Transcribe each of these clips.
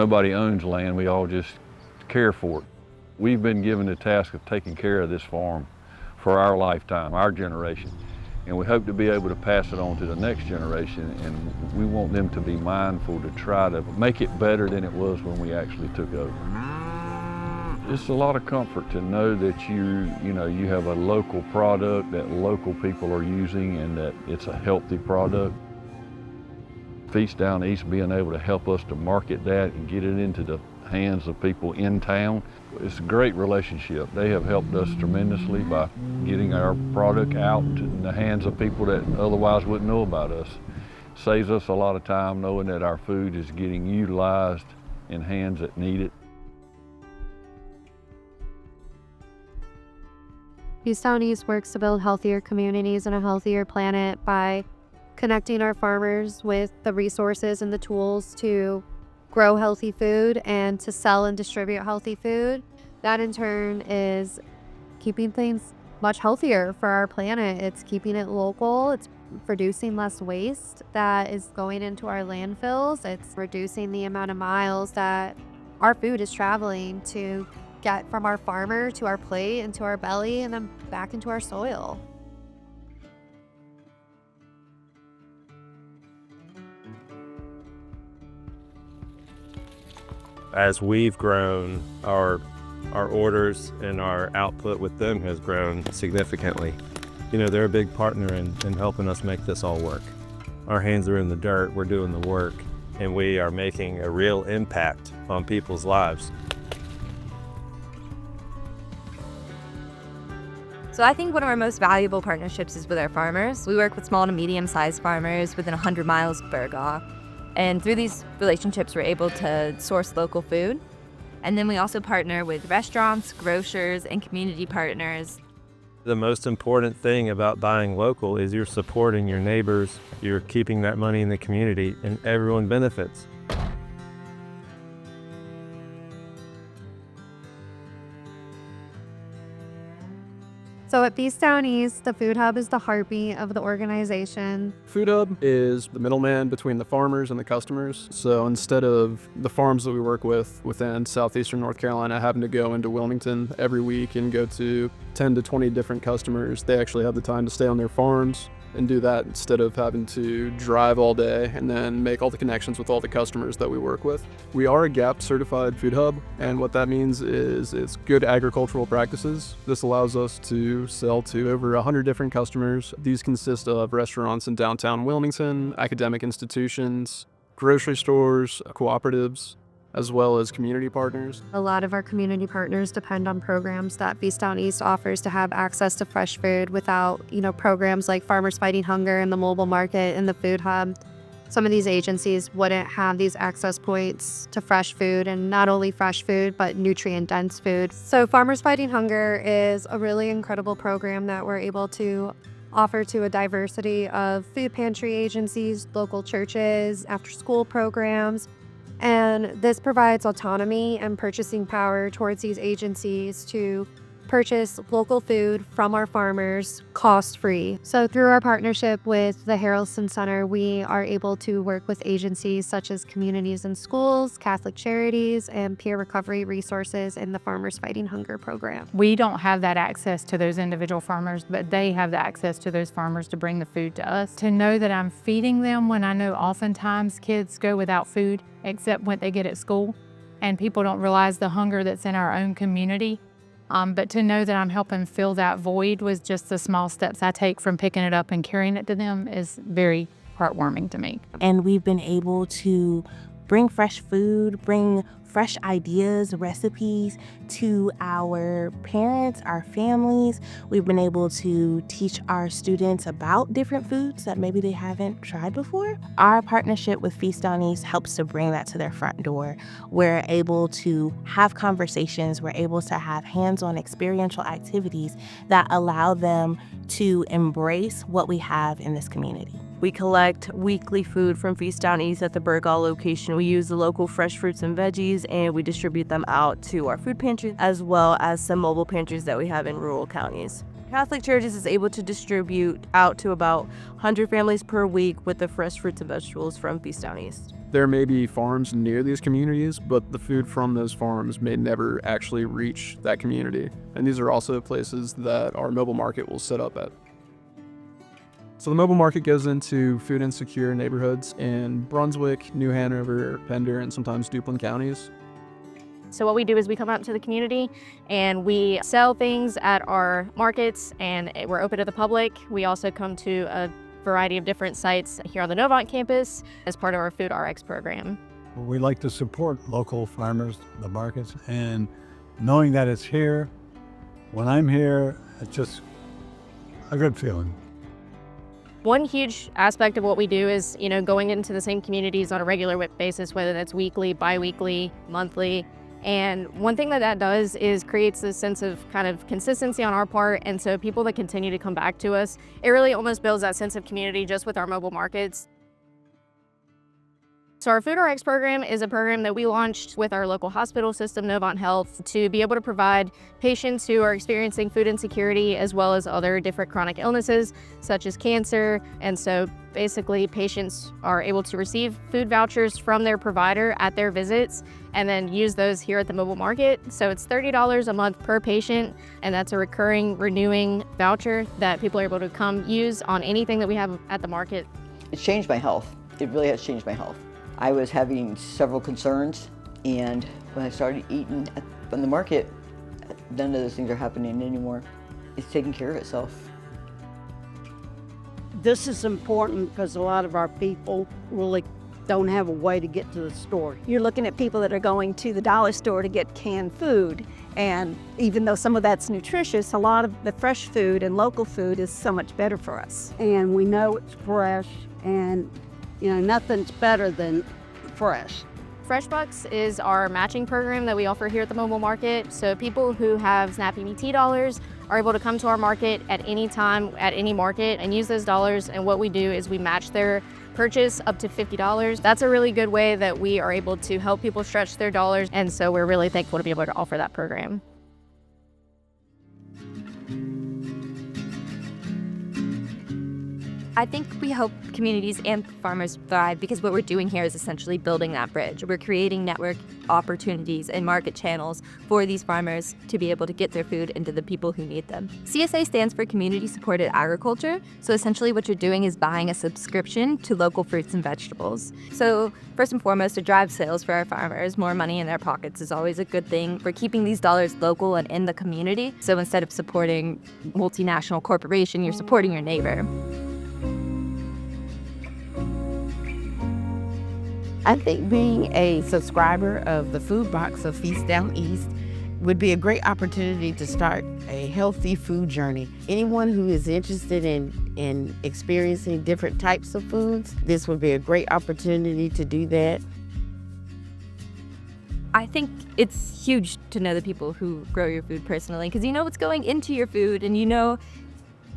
Nobody owns land, we all just care for it. We've been given the task of taking care of this farm for our lifetime, our generation. And we hope to be able to pass it on to the next generation, and we want them to be mindful to try to make it better than it was when we actually took over. It's a lot of comfort to know that you have a local product that local people are using and that it's a healthy product. Feast Down East being able to help us to market that and get it into the hands of people in town. It's a great relationship. They have helped us tremendously by getting our product out in the hands of people that otherwise wouldn't know about us. Saves us a lot of time knowing that our food is getting utilized in hands that need it. Feast Down East works to build healthier communities and a healthier planet by connecting our farmers with the resources and the tools to grow healthy food and to sell and distribute healthy food. That in turn is keeping things much healthier for our planet. It's keeping it local. It's producing less waste that is going into our landfills. It's reducing the amount of miles that our food is traveling to get from our farmer to our plate and to our belly and then back into our soil. As we've grown, our orders and our output with them has grown significantly. They're a big partner in helping us make this all work. Our hands are in the dirt, we're doing the work, and we are making a real impact on people's lives. So I think one of our most valuable partnerships is with our farmers. We work with small to medium-sized farmers within 100 miles of Burgaw. And through these relationships, we're able to source local food. And then we also partner with restaurants, grocers, and community partners. The most important thing about buying local is you're supporting your neighbors, you're keeping that money in the community, and everyone benefits. So at Feast Down East, the Food Hub is the heartbeat of the organization. Food Hub is the middleman between the farmers and the customers. So instead of the farms that we work with within southeastern North Carolina having to go into Wilmington every week and go to 10 to 20 different customers, they actually have the time to stay on their farms and do that instead of having to drive all day and then make all the connections with all the customers that we work with. We are a GAP certified food hub, and what that means is it's good agricultural practices. This allows us to sell to over 100 different customers. These consist of restaurants in downtown Wilmington, academic institutions, grocery stores, cooperatives, as well as community partners. A lot of our community partners depend on programs that Feast Down East offers to have access to fresh food. Without, programs like Farmers Fighting Hunger and the Mobile Market and the Food Hub, some of these agencies wouldn't have these access points to fresh food, and not only fresh food, but nutrient-dense food. So Farmers Fighting Hunger is a really incredible program that we're able to offer to a diversity of food pantry agencies, local churches, after-school programs. And this provides autonomy and purchasing power towards these agencies to purchase local food from our farmers cost-free. So through our partnership with the Harrelson Center, we are able to work with agencies such as Communities in Schools, Catholic Charities, and peer recovery resources in the Farmers Fighting Hunger program. We don't have that access to those individual farmers, but they have the access to those farmers to bring the food to us. To know that I'm feeding them when I know oftentimes kids go without food except what they get at school, and people don't realize the hunger that's in our own community. But to know that I'm helping fill that void with just the small steps I take from picking it up and carrying it to them is very heartwarming to me. And we've been able to bring fresh food, bring fresh ideas, recipes to our parents, our families. We've been able to teach our students about different foods that maybe they haven't tried before. Our partnership with Feast Down East helps to bring that to their front door. We're able to have conversations. We're able to have hands-on experiential activities that allow them to embrace what we have in this community. We collect weekly food from Feast Down East at the Burgaw location. We use the local fresh fruits and veggies, and we distribute them out to our food pantries, as well as some mobile pantries that we have in rural counties. Catholic Charities is able to distribute out to about 100 families per week with the fresh fruits and vegetables from Feast Down East. There may be farms near these communities, but the food from those farms may never actually reach that community. And these are also places that our mobile market will set up at. So the mobile market goes into food insecure neighborhoods in Brunswick, New Hanover, Pender, and sometimes Duplin counties. So what we do is we come out into the community and we sell things at our markets, and we're open to the public. We also come to a variety of different sites here on the Novant campus as part of our Food RX program. We like to support local farmers, the markets, and knowing that it's here, when I'm here, it's just a good feeling. One huge aspect of what we do is, going into the same communities on a regular basis, whether that's weekly, bi-weekly, monthly. And one thing that does is creates a sense of kind of consistency on our part. And so people that continue to come back to us, it really almost builds that sense of community just with our mobile markets. So our Food RX program is a program that we launched with our local hospital system, Novant Health, to be able to provide patients who are experiencing food insecurity as well as other different chronic illnesses such as cancer. And so basically patients are able to receive food vouchers from their provider at their visits and then use those here at the mobile market. So it's $30 a month per patient, and that's a recurring, renewing voucher that people are able to come use on anything that we have at the market. It's changed my health. It really has changed my health. I was having several concerns, and when I started eating from the market, none of those things are happening anymore. It's taking care of itself. This is important because a lot of our people really don't have a way to get to the store. You're looking at people that are going to the dollar store to get canned food, and even though some of that's nutritious, a lot of the fresh food and local food is so much better for us. And we know it's fresh, and nothing's better than fresh. FreshBucks is our matching program that we offer here at the mobile market. So people who have SNAP EBT dollars are able to come to our market at any time, at any market, and use those dollars. And what we do is we match their purchase up to $50. That's a really good way that we are able to help people stretch their dollars. And so we're really thankful to be able to offer that program. I think we hope communities and farmers thrive because what we're doing here is essentially building that bridge. We're creating network opportunities and market channels for these farmers to be able to get their food into the people who need them. CSA stands for Community Supported Agriculture. So essentially what you're doing is buying a subscription to local fruits and vegetables. So first and foremost, to drive sales for our farmers, more money in their pockets is always a good thing. We're keeping these dollars local and in the community. So instead of supporting multinational corporation, you're supporting your neighbor. I think being a subscriber of the food box of Feast Down East would be a great opportunity to start a healthy food journey. Anyone who is interested in experiencing different types of foods, this would be a great opportunity to do that. I think it's huge to know the people who grow your food personally, because you know what's going into your food and you know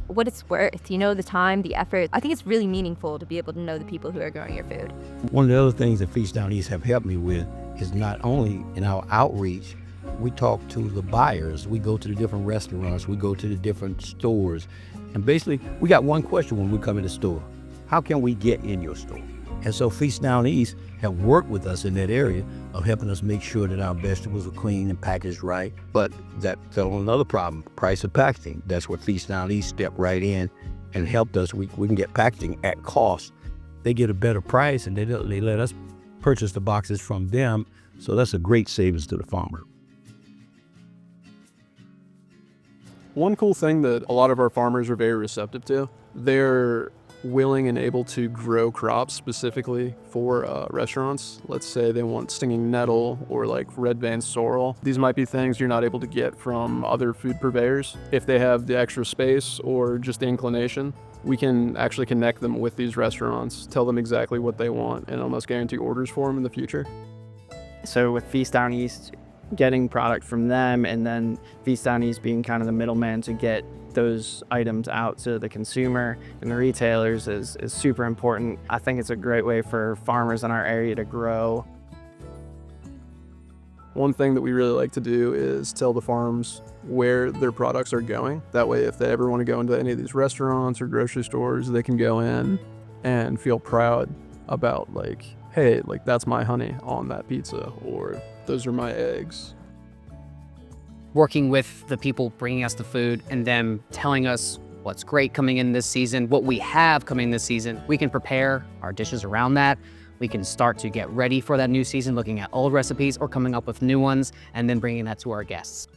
what it's worth, the time, the effort. I think it's really meaningful to be able to know the people who are growing your food. One of the other things that Feast Down East have helped me with is not only in our outreach, we talk to the buyers, we go to the different restaurants, we go to the different stores, and basically we got one question when we come in the store: how can we get in your store? And so Feast Down East have worked with us in that area of helping us make sure that our vegetables are clean and packaged right. But that fell on another problem, price of packaging. That's where Feast Down East stepped right in and helped us. We can get packaging at cost. They get a better price, and they let us purchase the boxes from them. So that's a great savings to the farmer. One cool thing that a lot of our farmers are very receptive to, they're willing and able to grow crops specifically for restaurants. Let's say they want stinging nettle or like red vein sorrel. These might be things you're not able to get from other food purveyors. If they have the extra space or just the inclination, we can actually connect them with these restaurants, tell them exactly what they want, and almost guarantee orders for them in the future. So with Feast Down East, getting product from them, and then Feast Down East being kind of the middleman to get those items out to the consumer and the retailers is super important. I think it's a great way for farmers in our area to grow. One thing that we really like to do is tell the farms where their products are going. That way, if they ever want to go into any of these restaurants or grocery stores, they can go in and feel proud about like, hey, like that's my honey on that pizza, or those are my eggs. Working with the people bringing us the food and them telling us what's great coming in this season, what we have coming this season, we can prepare our dishes around that. We can start to get ready for that new season, looking at old recipes or coming up with new ones, and then bringing that to our guests.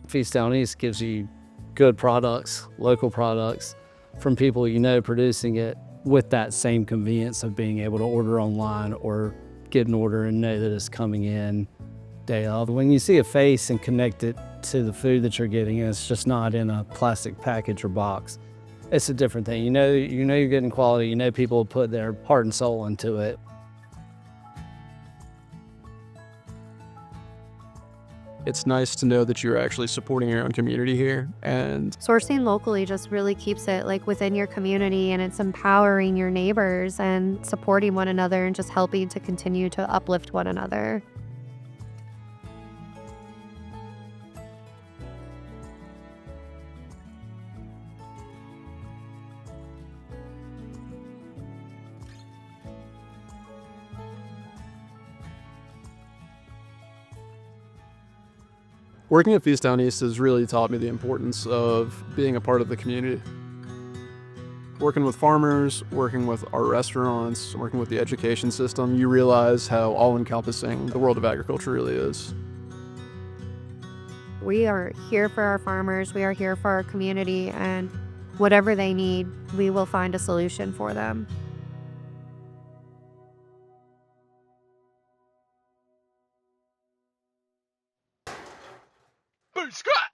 Feast Down East gives you good products, local products from people you know producing it with that same convenience of being able to order online or get an order and know that it's coming in day of. When you see a face and connect it to the food that you're getting, it's just not in a plastic package or box. It's a different thing. You know you're getting quality. You know people put their heart and soul into it. It's nice to know that you're actually supporting your own community here, and sourcing locally just really keeps it like within your community, and it's empowering your neighbors and supporting one another and just helping to continue to uplift one another. working at Feast Down East has really taught me the importance of being a part of the community. Working with farmers, working with our restaurants, working with the education system, you realize how all-encompassing the world of agriculture really is. We are here for our farmers, we are here for our community, and whatever they need, we will find a solution for them. Boot Scott!